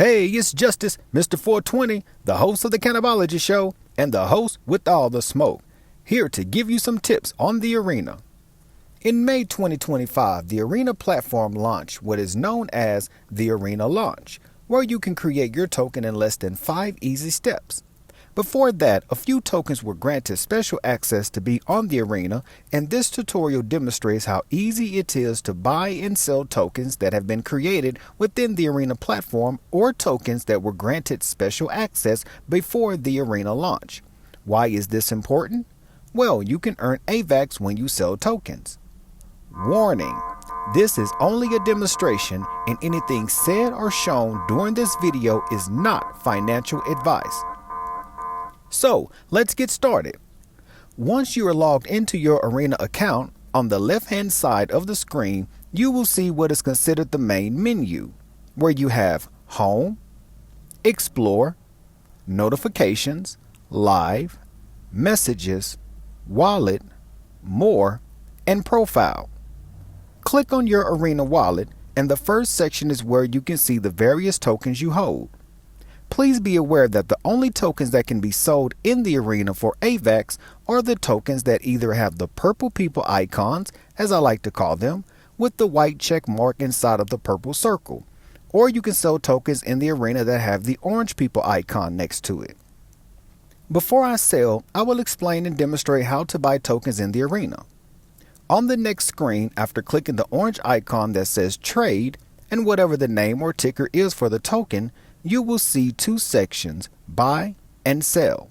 Hey, it's Justice, Mr. 420, the host of the Cannabology Show and the host with all the smoke, here to give you some tips on the arena. In May 2025, the Arena platform launched what is known as the Arena Launch, where you can create your token in less than 5 easy steps. Before that, a few tokens were granted special access to be on the Arena, and this tutorial demonstrates how easy it is to buy and sell tokens that have been created within the Arena platform or tokens that were granted special access before the Arena launch. Why is this important? Well, you can earn AVAX when you sell tokens. Warning: this is only a demonstration, and anything said or shown during this video is not financial advice. So, let's get started. Once you are logged into your Arena account, on the left-hand side of the screen, you will see what is considered the main menu, where you have Home, Explore, Notifications, Live, Messages, Wallet, More, and Profile. Click on your Arena wallet, and the first section is where you can see the various tokens you hold. Please be aware that the only tokens that can be sold in the Arena for AVAX are the tokens that either have the purple people icons, as I like to call them, with the white check mark inside of the purple circle, or you can sell tokens in the Arena that have the orange people icon next to it. Before I sell, I will explain and demonstrate how to buy tokens in the Arena. On the next screen, after clicking the orange icon that says Trade and whatever the name or ticker is for the token, you will see two sections, Buy and Sell.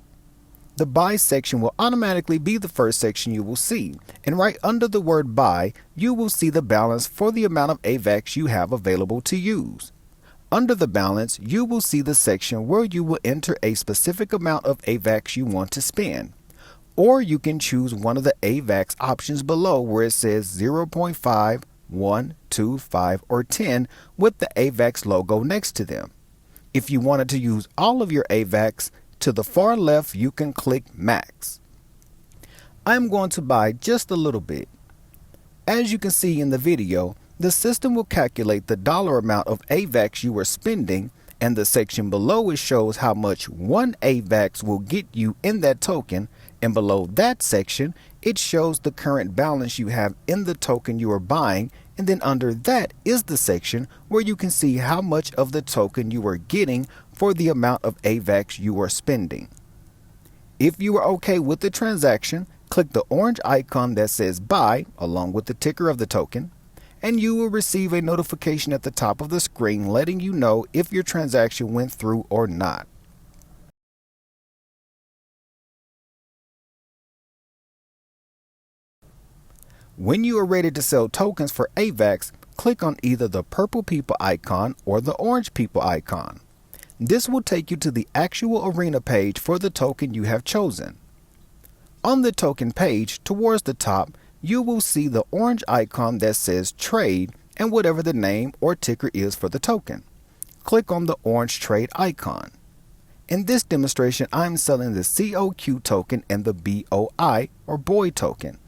The Buy section will automatically be the first section you will see, and right under the word Buy, you will see the balance for the amount of AVAX you have available to use. Under the balance, you will see the section where you will enter a specific amount of AVAX you want to spend. Or you can choose one of the AVAX options below where it says 0.5, 1, 2, 5, or 10 with the AVAX logo next to them. If you wanted to use all of your AVAX, to the far left you can click Max. I'm going to buy just a little bit. As you can see in the video, the system will calculate the dollar amount of AVAX you are spending, and the section below it shows how much one AVAX will get you in that token, and below that section it shows the current balance you have in the token you are buying, and then under that is the section where you can see how much of the token you are getting for the amount of AVAX you are spending. If you are okay with the transaction, click the orange icon that says Buy along with the ticker of the token, and you will receive a notification at the top of the screen letting you know if your transaction went through or not. When you are ready to sell tokens for AVAX, click on either the purple people icon or the orange people icon. This will take you to the actual Arena page for the token you have chosen. On the token page, towards the top, you will see the orange icon that says Trade and whatever the name or ticker is for the token. Click on the orange trade icon. In this demonstration, I'm selling the COQ token and the BOI or Boy token.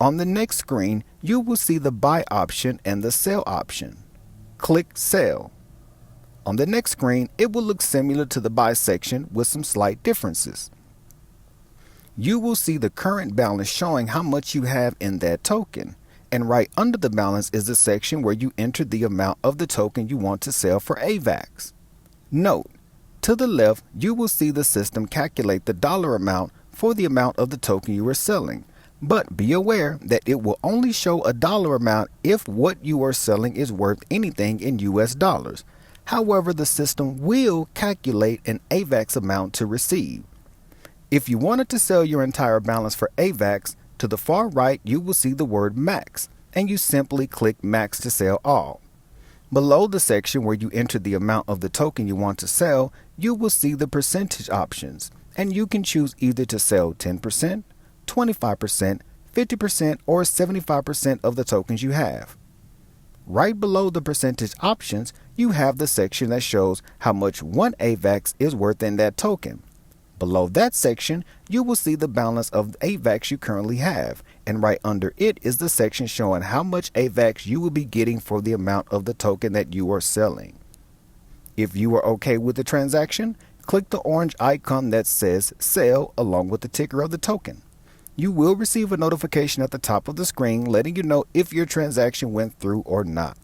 On the next screen, you will see the Buy option and the Sell option. Click Sell. On the next screen, it will look similar to the Buy section with some slight differences. You will see the current balance showing how much you have in that token, and right under the balance is the section where you enter the amount of the token you want to sell for AVAX. Note, to the left, you will see the system calculate the dollar amount for the amount of the token you are selling. But be aware that it will only show a dollar amount if what you are selling is worth anything in US dollars. However, the system will calculate an AVAX amount to receive. If you wanted to sell your entire balance for AVAX, to the far right you will see the word Max, and you simply click Max to sell all. Below the section where you enter the amount of the token you want to sell, you will see the percentage options, and you can choose either to sell 10%, 25%, 50%, or 75% of the tokens you have. Right below the percentage options, you have the section that shows how much one AVAX is worth in that token. Below that section, you will see the balance of AVAX you currently have, and right under it is the section showing how much AVAX you will be getting for the amount of the token that you are selling. If you are okay with the transaction, click the orange icon that says Sell along with the ticker of the token. You will receive a notification at the top of the screen letting you know if your transaction went through or not.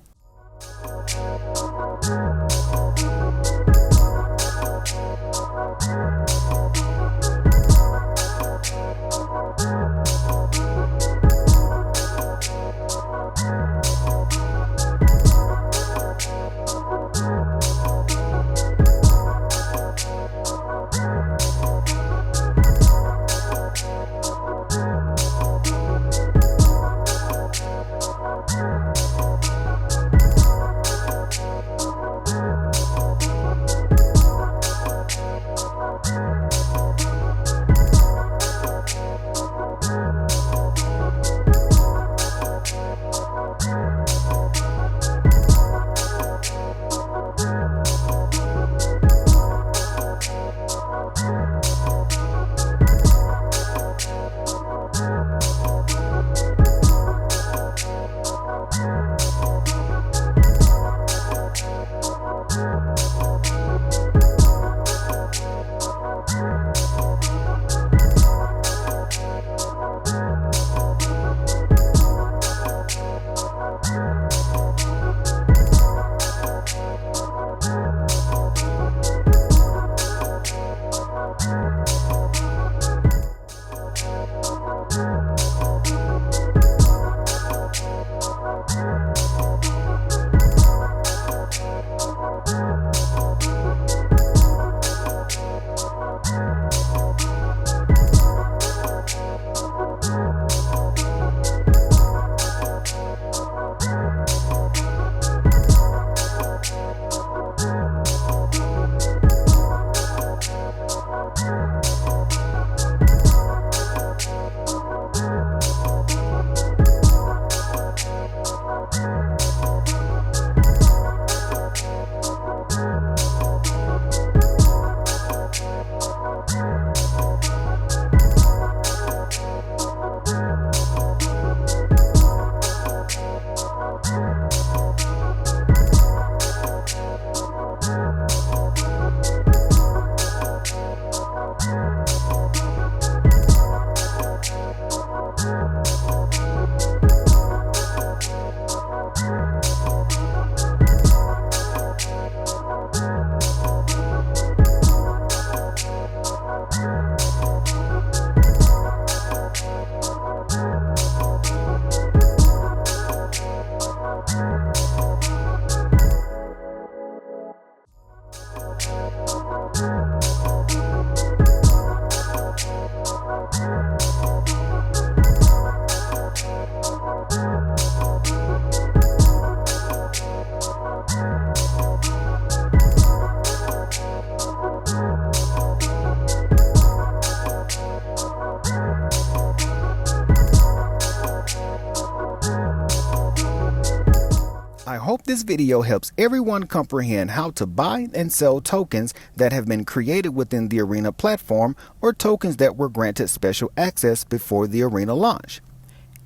I hope this video helps everyone comprehend how to buy and sell tokens that have been created within the Arena platform or tokens that were granted special access before the Arena launch.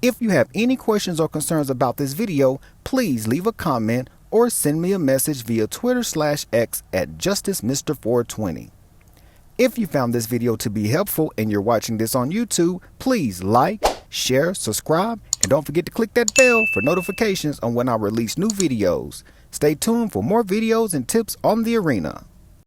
If you have any questions or concerns about this video, please leave a comment or send me a message via Twitter/X at JusticeMr420. If you found this video to be helpful and you're watching this on YouTube, please like, share, subscribe, and don't forget to click that bell for notifications on when I release new videos. Stay tuned for more videos and tips on the Arena.